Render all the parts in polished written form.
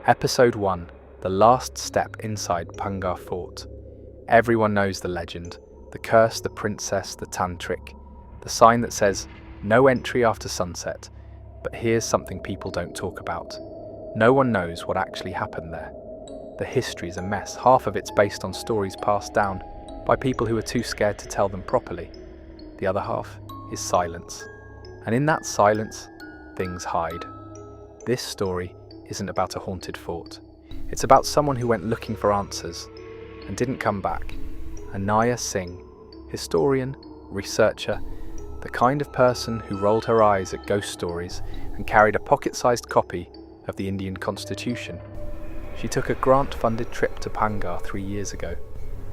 Episode 1, The Last Step Inside Bhangarh Fort. Everyone knows the legend, the curse, the princess, the tantric, the sign that says, no entry after sunset. But here's something people don't talk about. No one knows what actually happened there. The history's a mess. Half of it's based on stories passed down by people who are too scared to tell them properly. The other half is silence. And in that silence, things hide. This story isn't about a haunted fort. It's about someone who went looking for answers and didn't come back. Anaya Singh, historian, researcher, the kind of person who rolled her eyes at ghost stories and carried a pocket-sized copy of the Indian Constitution. She took a grant-funded trip to Bhangarh 3 years ago,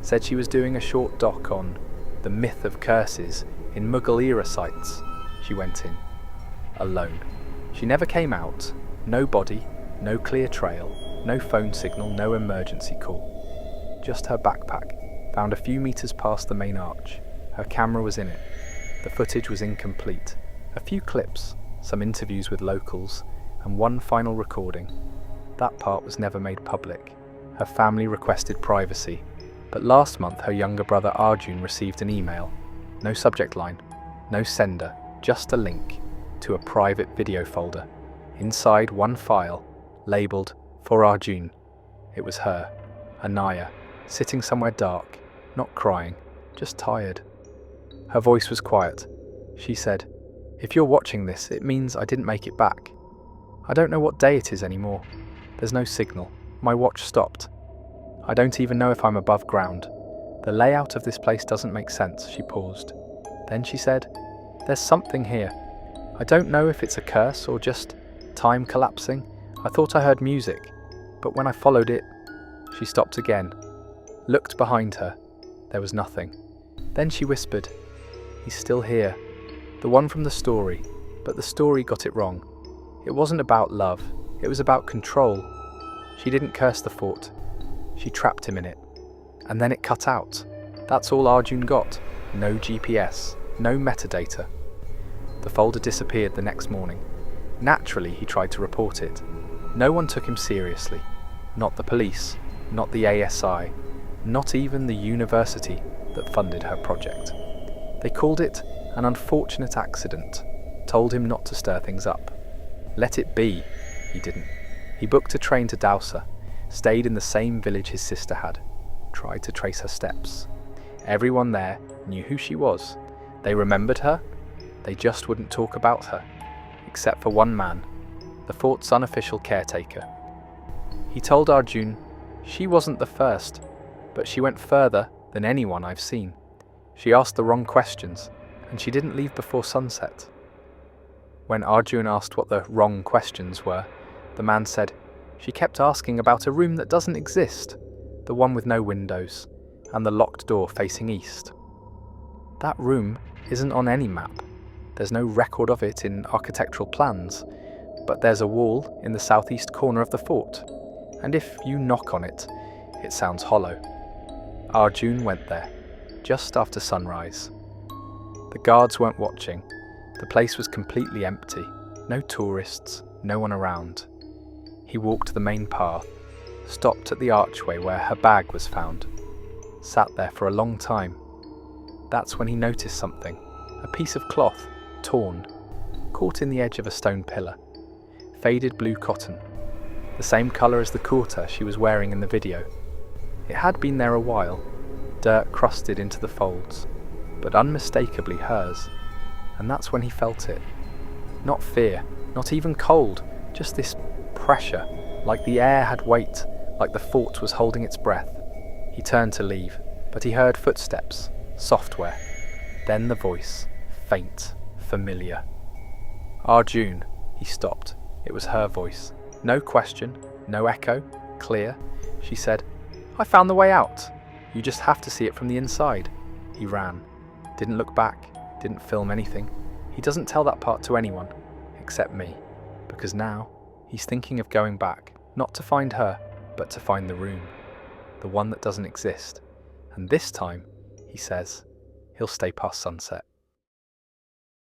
said she was doing a short doc on the myth of curses in Mughal-era sites. She went in, alone. She never came out, no body, no clear trail, no phone signal, no emergency call. Just her backpack, found a few meters past the main arch. Her camera was in it. The footage was incomplete. A few clips, some interviews with locals, and one final recording. That part was never made public. Her family requested privacy. But last month her younger brother Arjun received an email. No subject line, no sender, just a link to a private video folder. Inside one file, labelled for Arjun. It was her, Anaya, sitting somewhere dark, not crying, just tired. Her voice was quiet. She said, "If you're watching this, it means I didn't make it back. I don't know what day it is anymore. There's no signal. My watch stopped. I don't even know if I'm above ground. The layout of this place doesn't make sense." She paused. Then she said, "There's something here. I don't know if it's a curse or just time collapsing. I thought I heard music, but when I followed it..." She stopped again, looked behind her. There was nothing. Then she whispered, "He's still here. The one from the story, but the story got it wrong. It wasn't about love, it was about control. She didn't curse the fort. She trapped him in it. And then it cut out. That's all Arjun got. No GPS, no metadata." The folder disappeared the next morning. Naturally, he tried to report it. No one took him seriously. Not the police, not the ASI, not even the university that funded her project. They called it an unfortunate accident, told him not to stir things up. Let it be. He didn't. He booked a train to Dausa, stayed in the same village his sister had, tried to trace her steps. Everyone there knew who she was. They remembered her. They just wouldn't talk about her, except for one man, the fort's unofficial caretaker. He told Arjun, "She wasn't the first, but she went further than anyone I've seen. She asked the wrong questions, and she didn't leave before sunset." When Arjun asked what the wrong questions were, the man said, "She kept asking about a room that doesn't exist, the one with no windows, and the locked door facing east. That room isn't on any map. There's no record of it in architectural plans, but there's a wall in the southeast corner of the fort, and if you knock on it, it sounds hollow." Arjun went there, just after sunrise. The guards weren't watching. The place was completely empty. No tourists, no one around. He walked the main path, stopped at the archway where her bag was found, sat there for a long time. That's when he noticed something. A piece of cloth, torn, caught in the edge of a stone pillar. Faded blue cotton, the same colour as the kurta she was wearing in the video. It had been there a while, dirt crusted into the folds, but unmistakably hers. And that's when he felt it. Not fear, not even cold, just this pressure, like the air had weight, like the fort was holding its breath. He turned to leave, but he heard footsteps, software. Then the voice, faint, familiar. "Arjun," he stopped. It was her voice. No question, no echo, clear. She said, "I found the way out. You just have to see it from the inside." He ran. Didn't look back, didn't film anything. He doesn't tell that part to anyone, except me. Because now, he's thinking of going back, not to find her, but to find the room. The one that doesn't exist. And this time, he says, he'll stay past sunset.